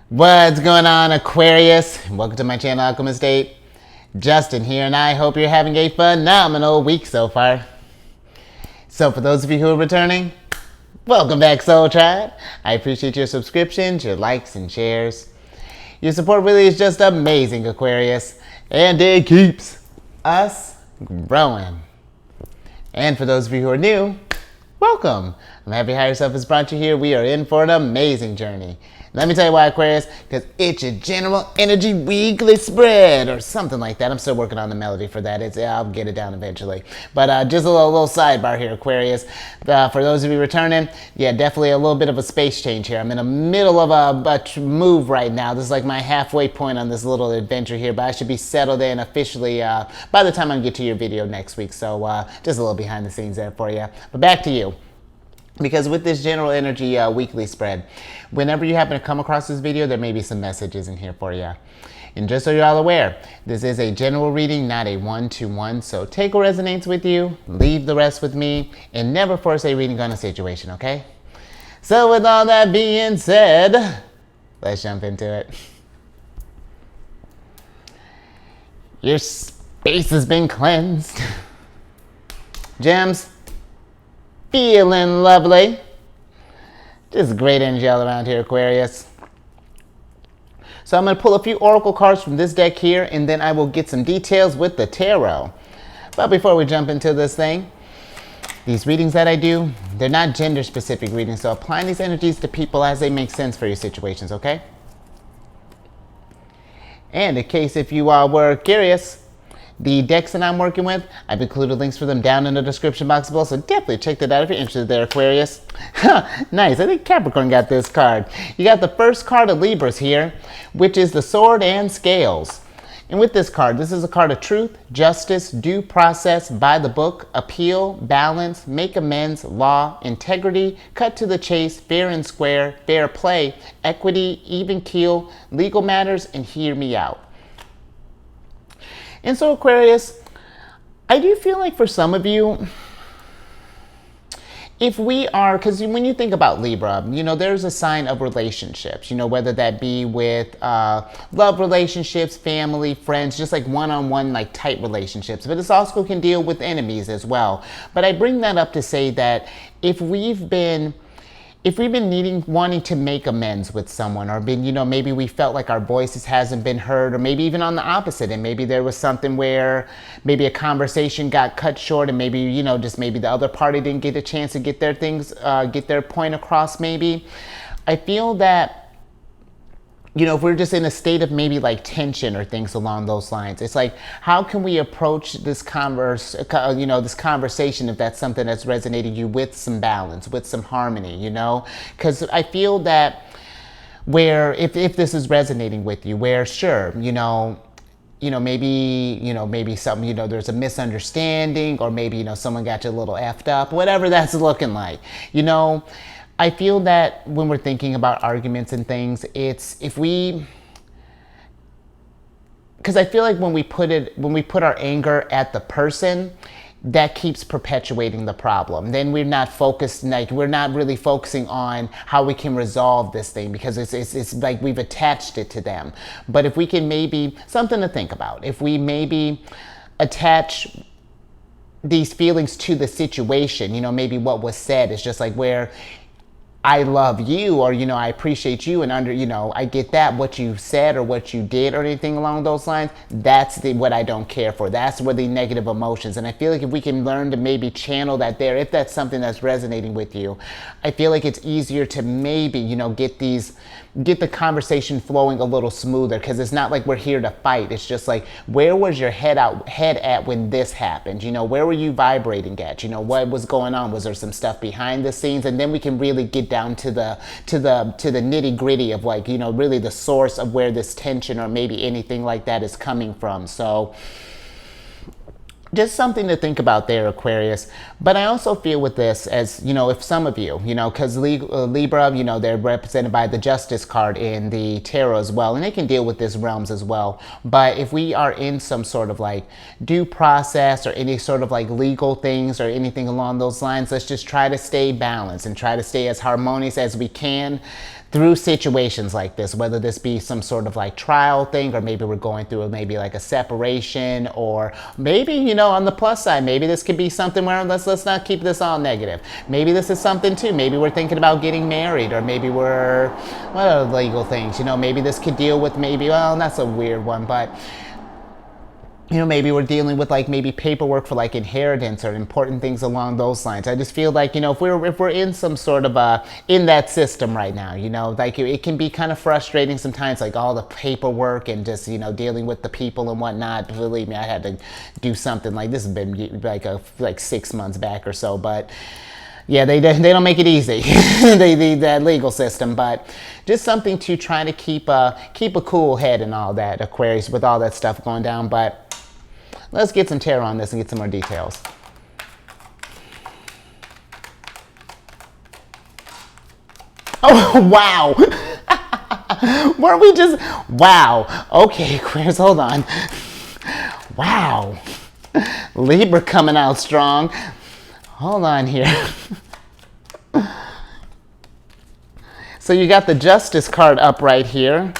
What's going on, Aquarius? Welcome to my channel, Alchemist. Justin here, and I hope you're having a phenomenal week so far. So for those of you who are returning, welcome back, Soul Tribe. I appreciate your subscriptions, your likes, and shares. Your support really is just amazing, Aquarius, and it keeps us growing. And for those of you who are new, welcome. I'm happy Higher Self has brought you here. We are in for an amazing journey. Let me tell you why, Aquarius, because it's your general energy weekly spread or something like that. I'm still working on the melody for that. I'll get it down eventually. But just a little sidebar here, Aquarius. For those of you returning, yeah, definitely a little bit of a space change here. I'm in the middle of a move right now. This is like my halfway point on this little adventure here, but I should be settled in officially by the time I get to your video next week. So just a little behind the scenes there for you. But back to you. Because with this general energy weekly spread, whenever you happen to come across this video, there may be some messages in here for you. And just so you're all aware, this is a general reading, not a one-to-one. So take what resonates with you, leave the rest with me, and never force a reading on a situation, okay? So with all that being said, let's jump into it. Your space has been cleansed. Gems. Feeling lovely. Just great energy all around here, Aquarius. So I'm going to pull a few oracle cards from this deck here, and then I will get some details with the tarot. But before we jump into this thing, these readings that I do, they're not gender specific readings, so applying these energies to people as they make sense for your situations, okay? And in case if you were curious, the decks that I'm working with, I've included links for them down in the description box below, so definitely check that out if you're interested there, Aquarius. Nice, I think Capricorn got this card. You got the first card of Libras here, which is the Sword and Scales. And with this card, this is a card of truth, justice, due process, by the book, appeal, balance, make amends, law, integrity, cut to the chase, fair and square, fair play, equity, even keel, legal matters, and hear me out. And so, Aquarius, I do feel like for some of you, if we are, because when you think about Libra, you know, there's a sign of relationships, you know, whether that be with love relationships, family, friends, just like one-on-one, like tight relationships. But this also can deal with enemies as well. But I bring that up to say that if we've been wanting to make amends with someone, or been, you know, maybe we felt like our voices hasn't been heard, or maybe even on the opposite, and maybe there was something where maybe a conversation got cut short, and maybe, you know, just maybe the other party didn't get a chance to get their point across maybe. I feel that, you know, if we're just in a state of maybe like tension or things along those lines, it's like, how can we approach this this conversation if that's something that's resonating you with some balance, with some harmony, you know? Because I feel that where, if this is resonating with you, where sure, maybe something, there's a misunderstanding, or maybe, someone got you a little effed up, whatever that's looking like, I feel that when we're thinking about arguments and things, because I feel like when we put our anger at the person, that keeps perpetuating the problem. Then we're not focused, like we're not really focusing on how we can resolve this thing, because it's like we've attached it to them. But if we can, maybe something to think about, if we maybe attach these feelings to the situation, maybe what was said is just like, where I love you, or, I appreciate you, and I get that, what you said or what you did or anything along those lines, that's what I don't care for. That's where the negative emotions. And I feel like if we can learn to maybe channel that there, if that's something that's resonating with you, I feel like it's easier to maybe, get the conversation flowing a little smoother, because it's not like we're here to fight. It's just like, where was your head at when this happened? Where were you vibrating at? What was going on? Was there some stuff behind the scenes? And then we can really get down to the nitty gritty of, like, really the source of where this tension or maybe anything like that is coming from. So just something to think about there, Aquarius. But I also feel with this, as if some of you, because Libra, they're represented by the Justice card in the tarot as well, and they can deal with these realms as well. But if we are in some sort of like due process or any sort of like legal things or anything along those lines, let's just try to stay balanced and try to stay as harmonious as we can. through situations like this, whether this be some sort of like trial thing, or maybe we're going through maybe like a separation, or maybe, you know, on the plus side, maybe this could be something where let's not keep this all negative. Maybe this is something too. Maybe we're thinking about getting married, or maybe we're, what are legal things? You know, maybe this could deal with maybe, well, that's a weird one, but you know, maybe we're dealing with like maybe paperwork for like inheritance or important things along those lines. I just feel like, you know, if we're in some sort of in that system right now, you know, like it can be kind of frustrating sometimes, like all the paperwork and just, you know, dealing with the people and whatnot. Believe me, I had to do something like this. Has been like 6 months back or so, but yeah, they don't make it easy, that legal system, but just something to try to keep a cool head and all that, Aquarius, with all that stuff going down. But let's get some tarot on this and get some more details. Oh, wow. Weren't we just, wow. Okay, Aquarius, hold on. Wow. Libra coming out strong. Hold on here. So you got the Justice card up right here.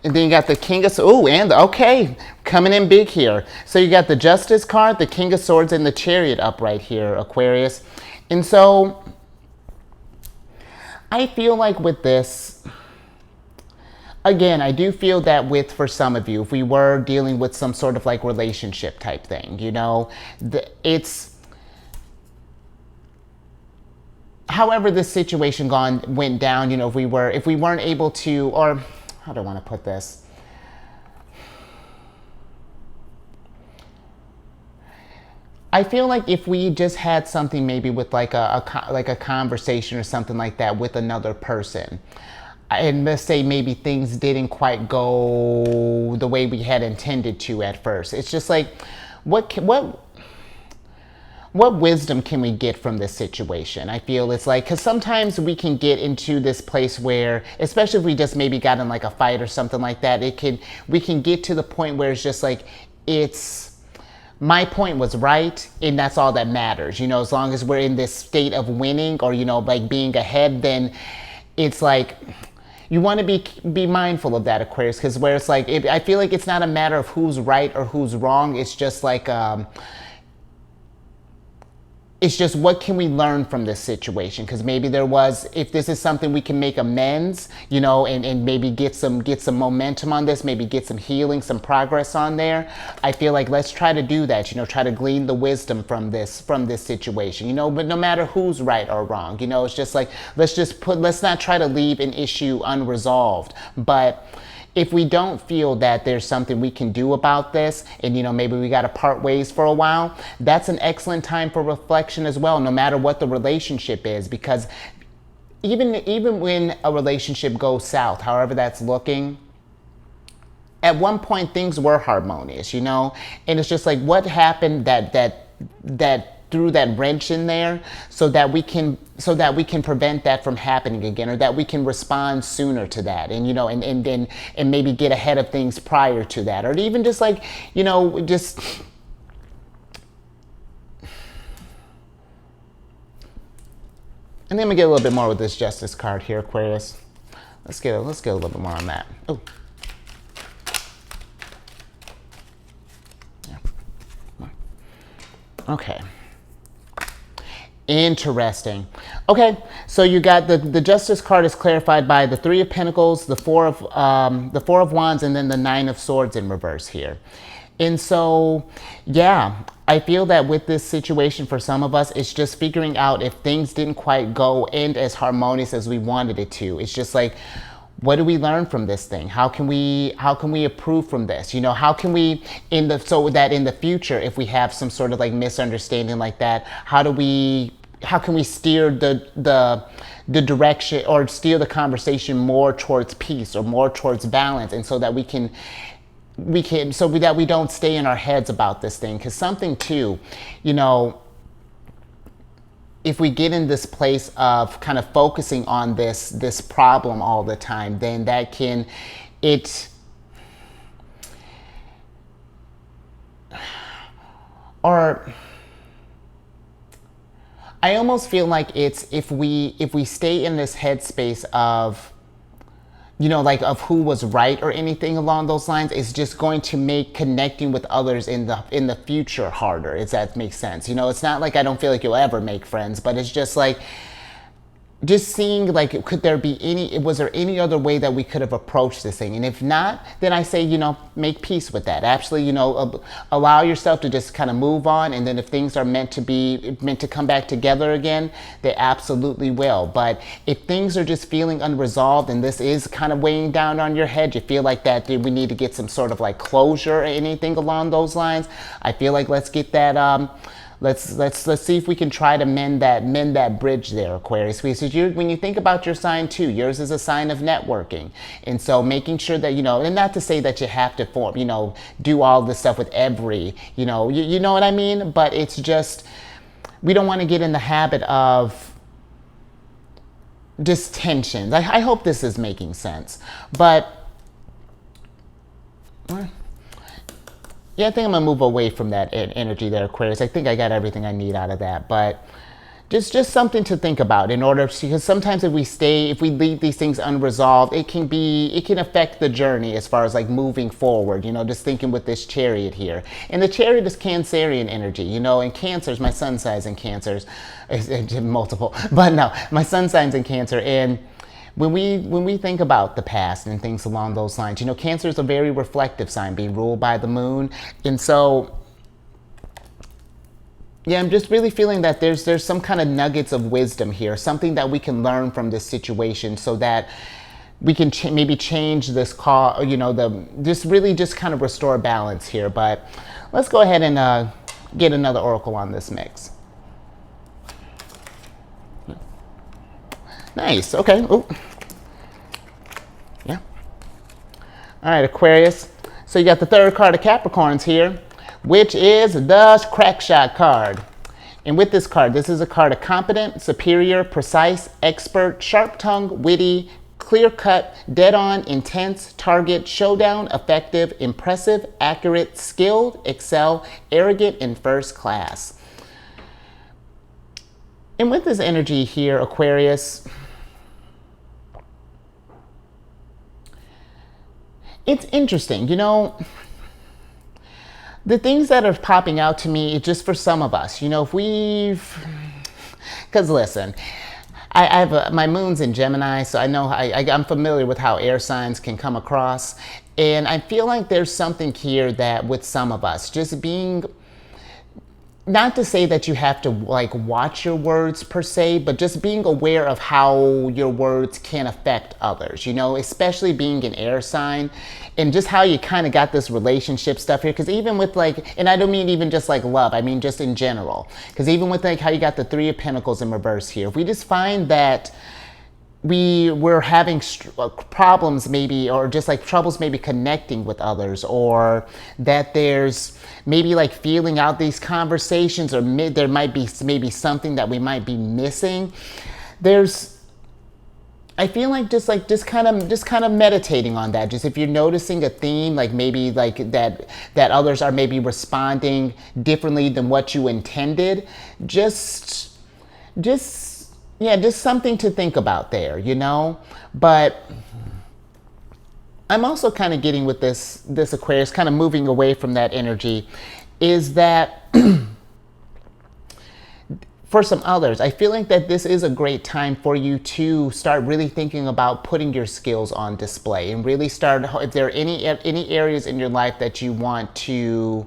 And then you got the King of Swords. Oh, and okay, coming in big here. So you got the Justice card, the King of Swords, and the Chariot up right here, Aquarius. And so I feel like with this, again, I do feel that for some of you, if we were dealing with some sort of like relationship type thing, you know, however this situation went down, you know, if we weren't able to, or how do I want to put this? I feel like if we just had something maybe with like a conversation or something like that with another person, and let's say maybe things didn't quite go the way we had intended to at first. It's just like, what wisdom can we get from this situation? I feel it's like, because sometimes we can get into this place where, especially if we just maybe got in like a fight or something like that, we can get to the point where it's just like, my point was right, and that's all that matters. You know, as long as we're in this state of winning, or, you know, like being ahead, then it's like, you want to be mindful of that, Aquarius, because where it's like, I feel like it's not a matter of who's right or who's wrong. It's just like, it's just, what can we learn from this situation? Because maybe if this is something we can make amends, you know, and maybe get some momentum on this, maybe get some healing, some progress on there. I feel like let's try to do that, you know, try to glean the wisdom from this situation, you know, but no matter who's right or wrong, you know, it's just like, let's not try to leave an issue unresolved. But if we don't feel that there's something we can do about this, and, you know, maybe we got to part ways for a while, that's an excellent time for reflection as well, no matter what the relationship is. Because even when a relationship goes south, however that's looking, at one point things were harmonious, you know, and it's just like, what happened that threw that wrench in there, so that we can prevent that from happening again, or that we can respond sooner to that, and, you know, and maybe get ahead of things prior to that, or even just like, you know, just and then I'm gonna get a little bit more with this Justice card here, Aquarius. Let's get a little bit more on that. Oh. Yeah. Okay. Interesting. Okay, so you got the Justice card is clarified by the Three of Pentacles, the Four of Wands, and then the Nine of Swords in reverse here. And so, yeah, I feel that with this situation for some of us, it's just figuring out if things didn't quite end as harmonious as we wanted it to. It's just like, what do we learn from this thing? How can we improve from this? You know, how can we, so that in the future, if we have some sort of like misunderstanding like that, how can we steer the direction, or steer the conversation more towards peace, or more towards balance, and so that we don't stay in our heads about this thing? Because something too, you know, if we get in this place of kind of focusing on this problem all the time, then that can, or I almost feel like it's, if we stay in this headspace of you know, like of who was right or anything along those lines. It's just going to make connecting with others in the future harder, if that makes sense. You know, it's not like I don't feel like you'll ever make friends, but it's just like, just seeing like, could there be was there any other way that we could have approached this thing? And if not, then I say, you know, make peace with that. Actually, you know, allow yourself to just kind of move on. And then if things are meant to come back together again, they absolutely will. But if things are just feeling unresolved and this is kind of weighing down on your head, you feel like that we need to get some sort of like closure or anything along those lines, I feel like let's get that, Let's see if we can try to mend that bridge there, Aquarius. Because when you think about your sign too, yours is a sign of networking, and so making sure that, you know, and not to say that you have to form, you know, do all this stuff with every, you know, you know what I mean. But it's just, we don't want to get in the habit of just tensions. I hope this is making sense, but. Yeah, I think I'm gonna move away from that energy there, Aquarius. I think I got everything I need out of that, but just something to think about in order to, because sometimes if we leave these things unresolved, it can affect the journey as far as like moving forward, you know, just thinking with this Chariot here. And the Chariot is Cancerian energy, you know, and Cancer's, my sun signs in Cancers, multiple, but no, my sun signs in Cancer. And when we think about the past and things along those lines, you know, Cancer is a very reflective sign, being ruled by the moon. And so, yeah, I'm just really feeling that there's some kind of nuggets of wisdom here, something that we can learn from this situation so that we can maybe change this call, you know, just kind of restore balance here. But let's go ahead and get another oracle on this mix. Nice. Okay. Ooh. Yeah. All right, Aquarius. So you got the third card of Capricorns here, which is the crack shot card. And with this card, this is a card of competent, superior, precise, expert, sharp-tongued, witty, clear-cut, dead-on, intense, target, showdown, effective, impressive, accurate, skilled, excel, arrogant, and first class. And with this energy here, Aquarius, it's interesting, you know, the things that are popping out to me, just for some of us, you know, because listen, I have my moon's in Gemini, so I know I'm familiar with how air signs can come across. And I feel like there's something here that with some of us, just being, not to say that you have to like watch your words per se, but just being aware of how your words can affect others, you know, especially being an air sign, and just how you kind of got this relationship stuff here. Because even with like, and I don't mean even just like love, I mean just in general, because even with like how you got the Three of Pentacles in reverse here, if we just find that we're having problems maybe, or just like troubles maybe connecting with others, or that there's maybe like feeling out these conversations, or there might be maybe something that we might be missing. I feel like just kind of meditating on that. Just if you're noticing a theme, like maybe like that others are maybe responding differently than what you intended, just something to think about there, you know. But I'm also kind of getting with this Aquarius, kind of moving away from that energy, is that for some others, I feel like that this is a great time for you to start really thinking about putting your skills on display, and really start, if there are any areas in your life that you want to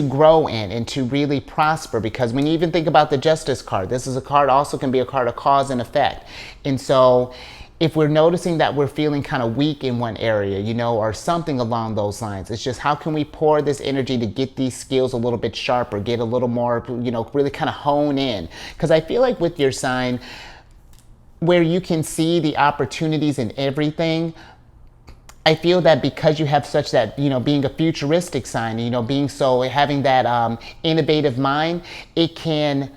grow in and to really prosper. Because when you even think about the Justice card, this is a card, also can be a card of cause and effect. And so if we're noticing that we're feeling kind of weak in one area, you know, or something along those lines, it's just how can we pour this energy to get these skills a little bit sharper, get a little more, you know, really kind of hone in. Because I feel like with your sign, where you can see the opportunities in everything, I feel that because you have such that, you know, being a futuristic sign, you know, having that innovative mind, it can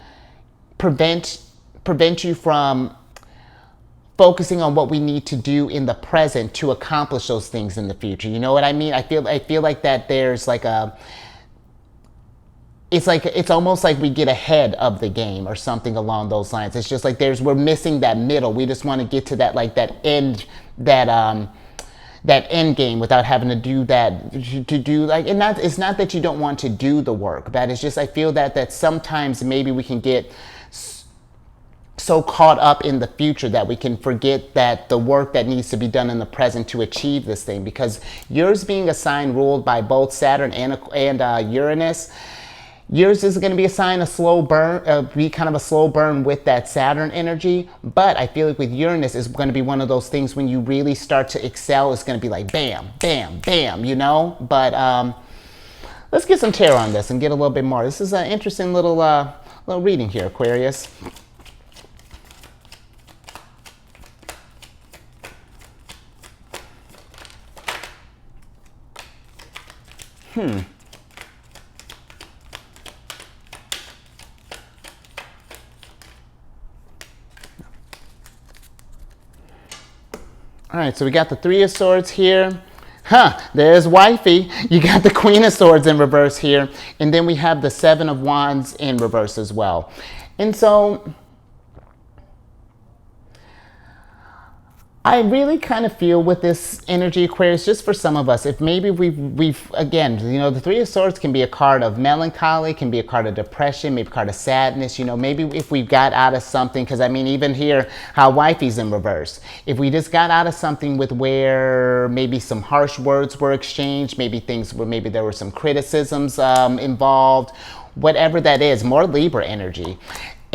prevent you from focusing on what we need to do in the present to accomplish those things in the future. You know what I mean? I feel like that there's like it's like, it's almost like we get ahead of the game or something along those lines. It's just like we're missing that middle. We just want to get to that, like that end, that end game without having to do that, to do like, and not, it's not that you don't want to do the work, but it's just, I feel that sometimes maybe we can get so caught up in the future that we can forget that the work that needs to be done in the present to achieve this thing. Because yours being a sign ruled by both Saturn and Uranus, yours is going to be a sign of slow burn, be kind of a slow burn with that Saturn energy. But I feel like with Uranus, is going to be one of those things when you really start to excel, it's going to be like bam, bam, bam, you know? But let's get some tarot on this and get a little bit more. This is an interesting little reading here, Aquarius. All right, so we got the Three of Swords here. There's wifey. You got the Queen of Swords in reverse here. And then we have the Seven of Wands in reverse as well. And so I really kind of feel with this energy, Aquarius, just for some of us, if maybe we've again, you know, the Three of Swords can be a card of melancholy, can be a card of depression, maybe a card of sadness, you know, maybe if we got out of something, because I mean, even here, how wifey's in reverse. If we just got out of something with where maybe some harsh words were exchanged, maybe things where maybe there were some criticisms involved, whatever that is, more Libra energy.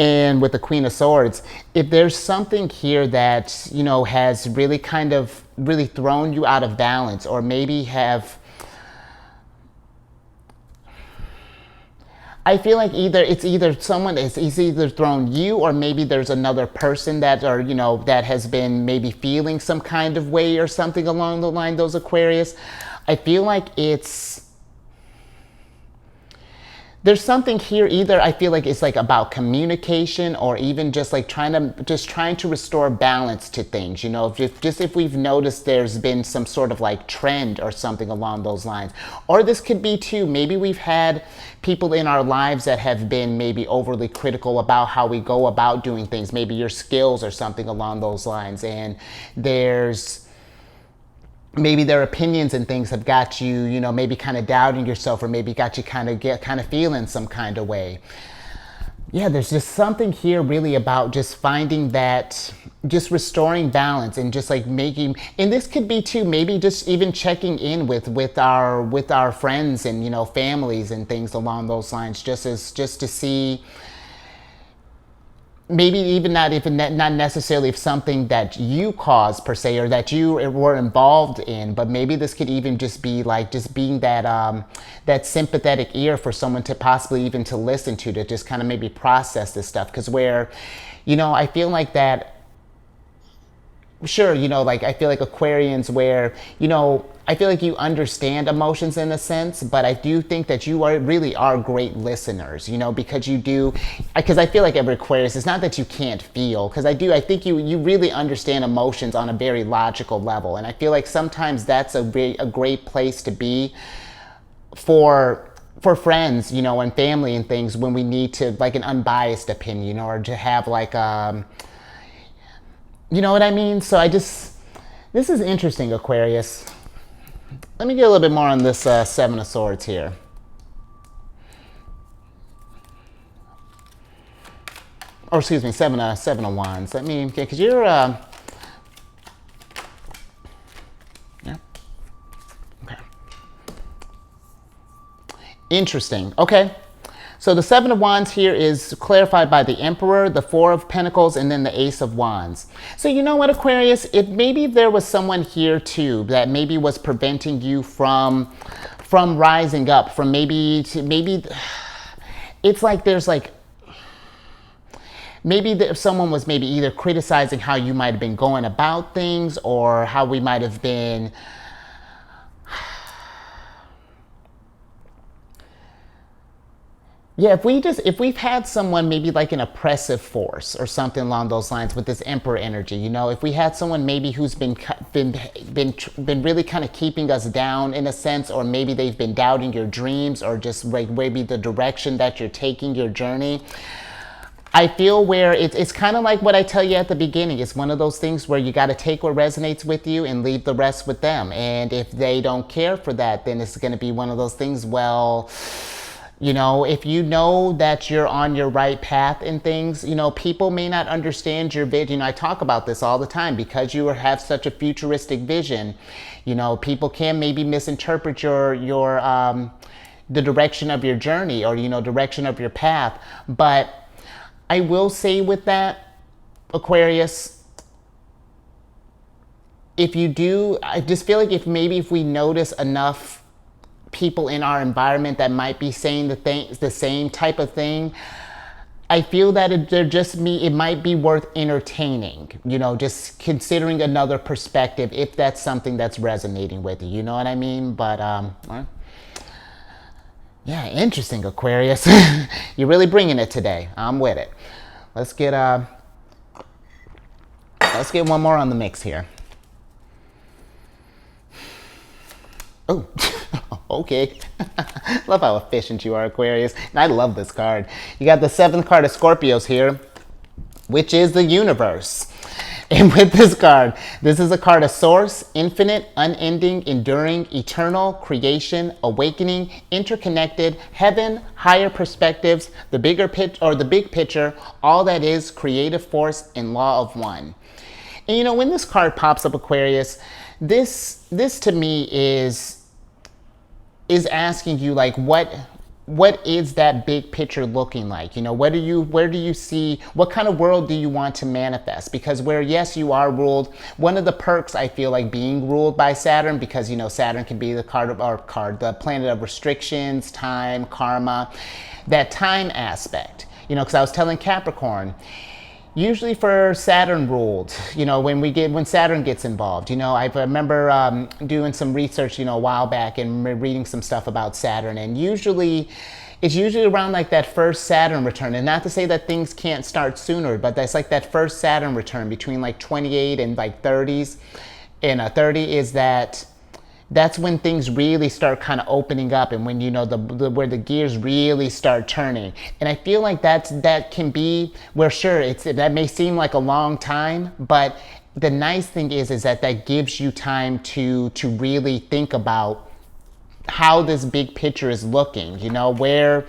And with the Queen of Swords, if there's something here that, you know, has really kind of really thrown you out of balance, or maybe have, I feel like it's either someone is either thrown you, or maybe there's another person that, or, you know, that has been maybe feeling some kind of way or something along the line, those Aquarius. I feel like there's something here, either I feel like it's like about communication, or even just like trying to restore balance to things, you know, if we've noticed there's been some sort of like trend or something along those lines. Or this could be too, maybe we've had people in our lives that have been maybe overly critical about how we go about doing things, maybe your skills or something along those lines, and maybe their opinions and things have got you, you know, maybe kind of doubting yourself, or maybe got you kind of feeling some kind of way. Yeah, there's just something here really about just finding that, just restoring balance, and just like making, and this could be too, maybe just even checking in with our friends and, you know, families and things along those lines, just to see, maybe even not necessarily if something that you caused per se, or that you were involved in, but maybe this could even just be like just being that sympathetic ear for someone to possibly even to listen to just kind of maybe process this stuff. Because where, you know, I feel like that, sure, you know, like I feel like Aquarians, where, you know, I feel like you understand emotions in a sense, but I do think that you really are great listeners, you know, because I feel like every Aquarius, it's not that you can't feel, because I think you really understand emotions on a very logical level. And I feel like sometimes that's a great place to be for friends, you know, and family and things, when we need to, like, an unbiased opinion, or to have like, you know what I mean? So this is interesting, Aquarius. Let me get a little bit more on this Seven of Swords here. Or excuse me, Seven of Wands. Let me, okay, because you're, yeah. Okay. Interesting. Okay. So the Seven of Wands here is clarified by the Emperor, the Four of Pentacles, and then the Ace of Wands. So you know what, Aquarius? Maybe there was someone here too that maybe was preventing you from rising up, from maybe it's like there's like, maybe someone was maybe either criticizing how you might have been going about things, or how we might have been, Yeah, if we've had someone maybe like an oppressive force or something along those lines with this emperor energy, you know, if we had someone maybe who's been really kind of keeping us down in a sense, or maybe they've been doubting your dreams or just like maybe the direction that you're taking your journey. I feel where it's kind of like what I tell you at the beginning. It's one of those things where you got to take what resonates with you and leave the rest with them. And if they don't care for that, then it's going to be one of those things, well, you know, if you know that you're on your right path in things, you know, people may not understand your vision. You know, I talk about this all the time because you have such a futuristic vision. You know, people can maybe misinterpret your the direction of your journey, or, you know, direction of your path. But I will say with that, Aquarius, if you do, I just feel like if we notice enough people in our environment that might be saying the same type of thing, I feel that it might be worth entertaining, you know, just considering another perspective if that's something that's resonating with you. You know what I mean? But yeah, interesting, Aquarius. You're really bringing it today. I'm with it. Let's get one more on the mix here. Oh, okay. Love how efficient you are, Aquarius. And I love this card. You got the 7th card of Scorpios here, which is the universe. And with this card, this is a card of source, infinite, unending, enduring, eternal, creation, awakening, interconnected, heaven, higher perspectives, the big picture, all that is, creative force, and law of one. And you know, when this card pops up, Aquarius, this to me is asking you, like, what is that big picture looking like? You know, where do you see, what kind of world do you want to manifest? Because where, yes, you are ruled, one of the perks I feel like being ruled by Saturn, because, you know, Saturn can be the the planet of restrictions, time, karma, that time aspect. You know, because I was telling Capricorn, usually for Saturn ruled, you know, when Saturn gets involved, you know, I remember doing some research, you know, a while back and reading some stuff about Saturn, and it's usually around like that first Saturn return. And not to say that things can't start sooner, but that's like that first Saturn return between like 28 and like 30s. And 30 is that's when things really start kind of opening up, and when, you know, where the gears really start turning. And I feel like that can be where, sure, that may seem like a long time, but the nice thing is that gives you time to really think about how this big picture is looking. You know, where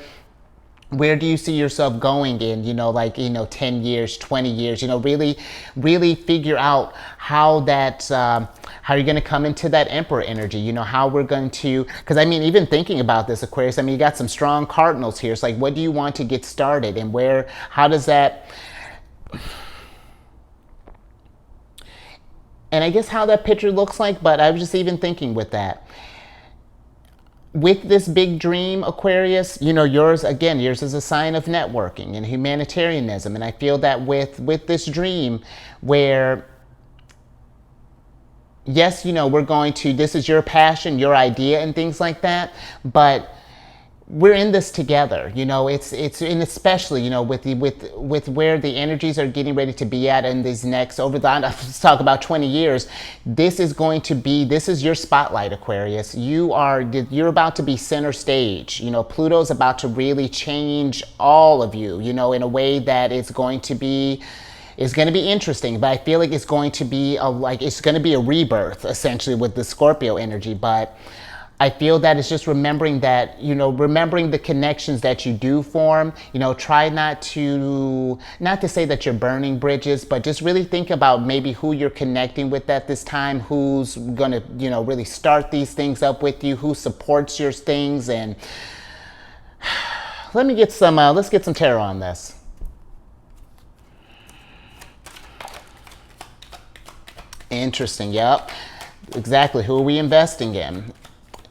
do you see yourself going in, you know, like, you know, 10 years, 20 years, you know, really figure out how how you're going to come into that emperor energy, you know, how we're going to, because I mean, even thinking about this, Aquarius, I mean, you got some strong cardinals here. It's like, what do you want to get started, and how does that, and I guess how that picture looks like. But I was just even thinking with that, with this big dream, Aquarius, you know, yours is a sign of networking and humanitarianism. And I feel that with this dream, where, yes, you know, this is your passion, your idea, and things like that, but we're in this together. You know, it's and especially, you know, with where the energies are getting ready to be at in these next, let's talk about 20 years. This is your spotlight, Aquarius. You're about to be center stage. You know, Pluto's about to really change all of you, you know, in a way that it's going to be interesting. But I feel like it's going to be a rebirth, essentially, with the Scorpio energy. But I feel that it's just remembering the connections that you do form. You know, try not to say that you're burning bridges, but just really think about maybe who you're connecting with at this time, who's gonna, you know, really start these things up with you, who supports your things. And let's get some tarot on this. Interesting. Yep. Exactly. Who are we investing in?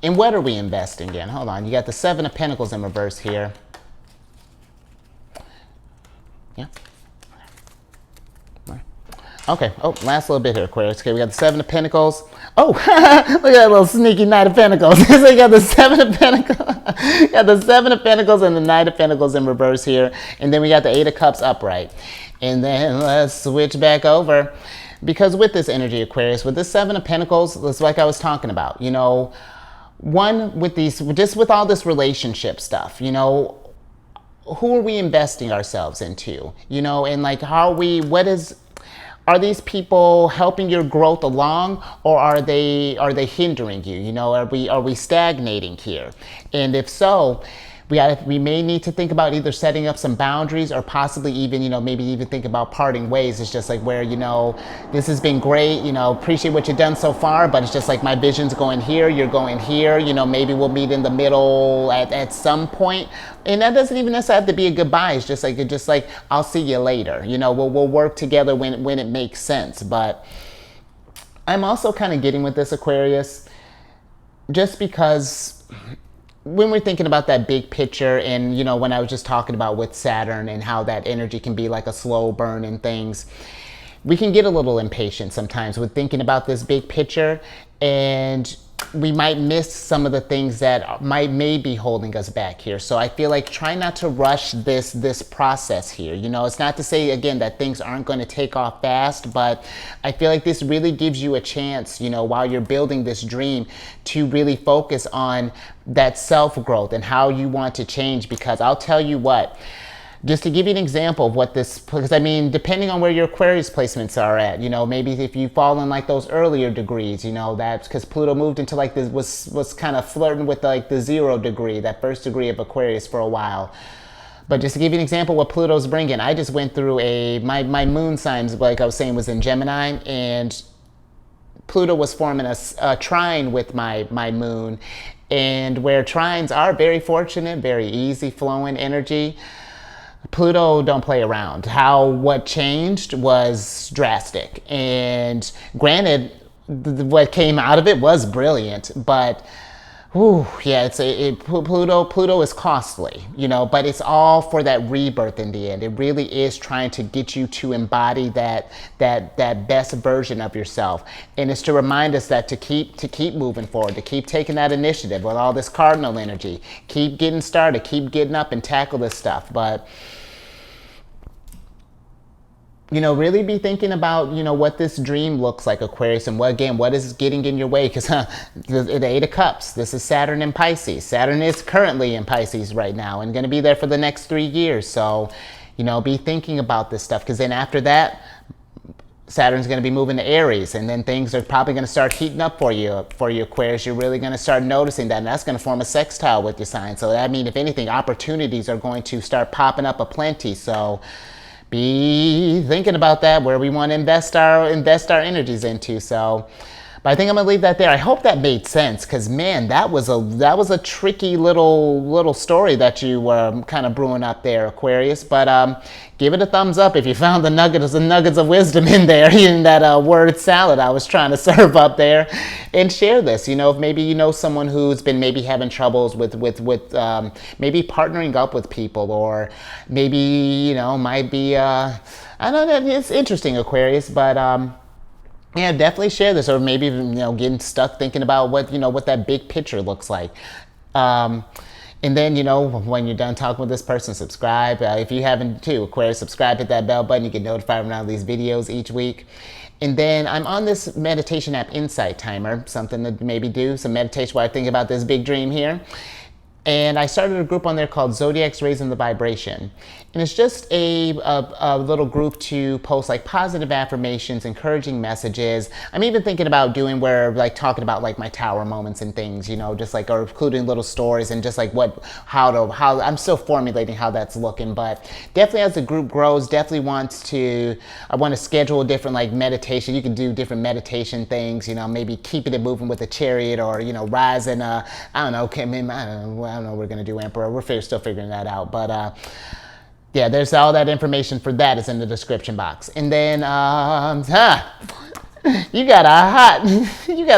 And what are we investing in? Hold on. You got the 7 of Pentacles in reverse here. Yeah. Okay. Oh, last little bit here, Aquarius. Okay, we got the Seven of Pentacles. Oh, look at that little sneaky Knight of Pentacles. So you got the Seven of Pentacles. You got the Seven of Pentacles and the Knight of Pentacles in reverse here. And then we got the Eight of Cups upright. And then let's switch back over. Because with this energy, Aquarius, with this Seven of Pentacles, it's like I was talking about, you know, one, with these, just with all this relationship stuff, you know, who are we investing ourselves into? You know, and like, how are we, are these people helping your growth along, or are they hindering you? You know, are we stagnating here? And if so, we may need to think about either setting up some boundaries, or possibly even, you know, maybe even think about parting ways. It's just like, where, you know, this has been great, you know, appreciate what you've done so far, but it's just like, my vision's going here, you're going here, you know, maybe we'll meet in the middle at some point. And that doesn't even necessarily have to be a goodbye. It's just like I'll see you later. You know, we'll work together when it makes sense. But I'm also kind of getting with this, Aquarius, just because when we're thinking about that big picture, and, you know, when I was just talking about with Saturn and how that energy can be like a slow burn and things, we can get a little impatient sometimes with thinking about this big picture, and we might miss some of the things that may be holding us back here. So I feel like try not to rush this process here. You know, it's not to say, again, that things aren't going to take off fast, but I feel like this really gives you a chance, you know, while you're building this dream, to really focus on that self-growth and how you want to change. Because I'll tell you what, just to give you an example of what this, because I mean, depending on where your Aquarius placements are at, you know, maybe if you fall in like those earlier degrees, you know, that's because Pluto moved into like this, was kind of flirting with like the 0 degree, that first degree of Aquarius for a while. But just to give you an example what Pluto's bringing, I just went through my moon signs, like I was saying, was in Gemini, and Pluto was forming a trine with my moon, and where trines are very fortunate, very easy flowing energy, Pluto don't play around. What changed was drastic. And granted, what came out of it was brilliant, but yeah, Pluto is costly, you know, but it's all for that rebirth in the end. It really is trying to get you to embody that best version of yourself. And it's to remind us that to keep moving forward, to keep taking that initiative with all this cardinal energy, keep getting started, keep getting up and tackle this stuff. But, you know, really be thinking about, you know, what this dream looks like, Aquarius, and what is getting in your way. Because the Eight of Cups, this is Saturn in Pisces. Saturn is currently in Pisces right now and going to be there for the next 3 years. So, you know, be thinking about this stuff, because then after that, Saturn's going to be moving to Aries, and then things are probably going to start heating up for you, Aquarius. You're really going to start noticing that, and that's going to form a sextile with your sign. So that means, if anything, opportunities are going to start popping up aplenty. So be thinking about that, where we want to invest our energies into. So, but I think I'm gonna leave that there. I hope that made sense, because man, that was a tricky little story that you were kind of brewing up there, Aquarius. But give it a thumbs up if you found the nuggets of wisdom in there, in that word salad I was trying to serve up there. And share this, you know, if maybe you know someone who's been maybe having troubles with maybe partnering up with people, or maybe, you know, might be I don't know, it's interesting, Aquarius. But yeah, definitely share this, or maybe, you know, getting stuck thinking about what that big picture looks like. And then, you know, when you're done talking with this person, subscribe. If you haven't too, Aquarius, subscribe, hit that bell button. You get notified when I release these videos each week. And then I'm on this meditation app, Insight Timer, something to maybe do some meditation while I think about this big dream here. And I started a group on there called Zodiacs Raising the Vibration. And it's just a little group to post like positive affirmations, encouraging messages. I'm even thinking about doing where, like, talking about like my tower moments and things, you know, just like, or including little stories, and just like how I'm still formulating how that's looking. But definitely as the group grows, I want to schedule different like meditation. You can do different meditation things, you know, maybe keeping it moving with a chariot, or, you know, rising, I don't know, I don't know what we're going to do, Emperor. We're still figuring that out. But yeah, there's all that information for that is in the description box. And then, you got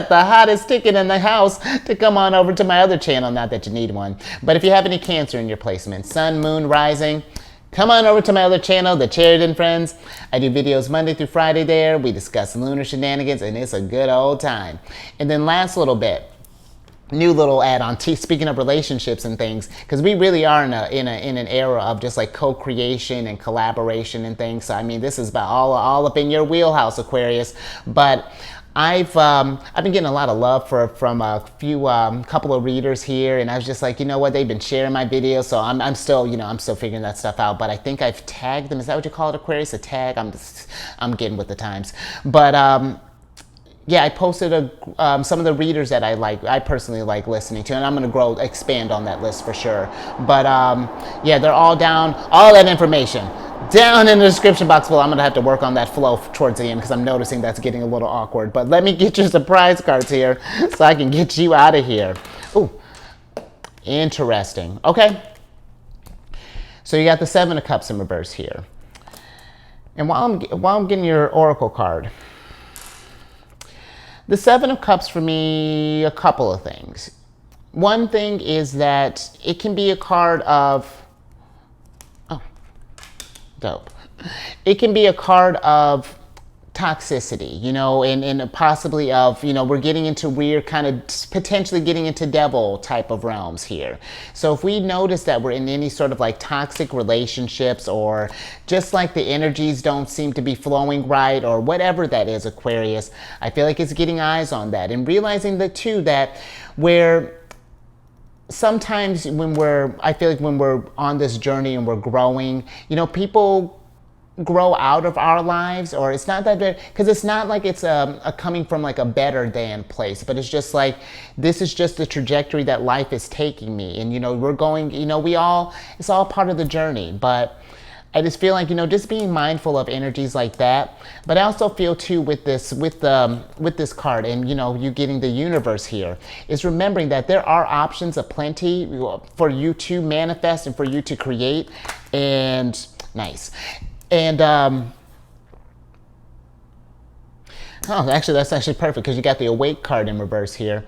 the hottest ticket in the house to come on over to my other channel. Not that you need one, but if you have any Cancer in your placement, Sun, Moon, Rising, come on over to my other channel, The Sheridan Friends. I do videos Monday through Friday there. We discuss lunar shenanigans, and it's a good old time. And then last little bit, new little add-on, speaking of relationships and things, because we really are in an era of just like co-creation and collaboration and things. So I mean, this is about all up in your wheelhouse, Aquarius. But I've been getting a lot of love from a few couple of readers here, and I was just like, you know what, they've been sharing my videos, so I'm still figuring that stuff out. But I think I've tagged them. Is that what you call it, Aquarius? A tag? I'm getting with the times. But yeah, I posted some of the readers that I personally like listening to, and I'm going to expand on that list for sure. But yeah, they're all down, all that information down in the description box below. I'm going to have to work on that flow towards the end because I'm noticing that's getting a little awkward. But let me get your surprise cards here so I can get you out of here. Ooh, interesting. Okay. So you got the Seven of Cups in reverse here. And while I'm getting your Oracle card, the Seven of Cups for me, a couple of things. One thing is that it can be a card of, oh, dope. It can be a card of toxicity, you know, and possibly of, you know, we're getting into weird kind of potentially getting into devil type of realms here. So if we notice that we're in any sort of like toxic relationships, or just like the energies don't seem to be flowing right, or whatever that is, Aquarius, I feel like it's getting eyes on that and realizing that too, that sometimes I feel like when we're on this journey and we're growing, you know, people grow out of our lives, or it's not that bad, because it's not like it's a coming from like a better than place, but it's just like, this is just the trajectory that life is taking me, and you know, we're going, you know, it's all part of the journey. But I just feel like, you know, just being mindful of energies like that. But I also feel too with this card, and you know, you getting the universe here, is remembering that there are options aplenty for you to manifest and for you to create. And nice. And oh, actually, that's actually perfect, because you got the Awake card in reverse here.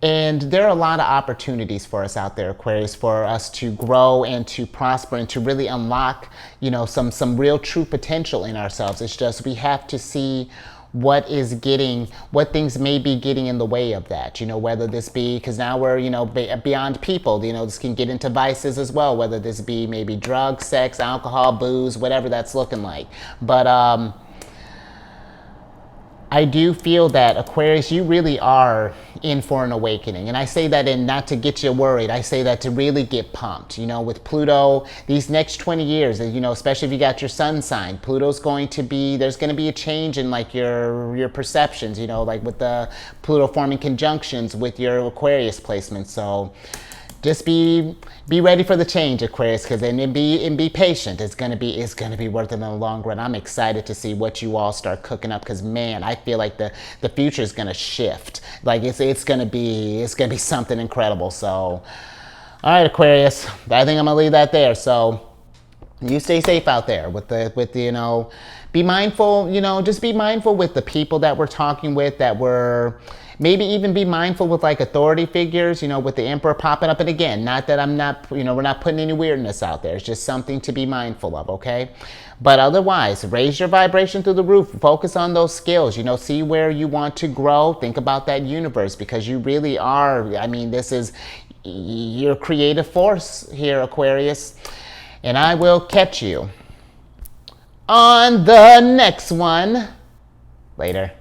And there are a lot of opportunities for us out there, Aquarius, for us to grow and to prosper and to really unlock, you know, some real true potential in ourselves. It's just we have to see what things may be getting in the way of that, you know, whether this be, because now we're, you know, beyond people, you know, this can get into vices as well, whether this be maybe drugs, sex, alcohol, booze, whatever that's looking like. But I do feel that, Aquarius, you really are in for an awakening. And I say that in not to get you worried. I say that to really get pumped. You know, with Pluto, these next 20 years, you know, especially if you got your sun sign, Pluto's going to be, there's going to be a change in like your perceptions, you know, like with the Pluto forming conjunctions with your Aquarius placement. So just be ready for the change, Aquarius, because and be patient. It's gonna be worth it in the long run. I'm excited to see what you all start cooking up, because man, I feel like the future is gonna shift. Like it's gonna be something incredible. So, all right, Aquarius, I think I'm gonna leave that there. So you stay safe out there with the you know, be mindful, you know, just be mindful with the people that we're talking with, that we're maybe even be mindful with like authority figures, you know, with the Emperor popping up. And again, not that I'm not, you know, we're not putting any weirdness out there. It's just something to be mindful of, okay? But otherwise, raise your vibration through the roof. Focus on those skills, you know, see where you want to grow. Think about that universe, because you really are, I mean, this is your creative force here, Aquarius. And I will catch you on the next one. Later.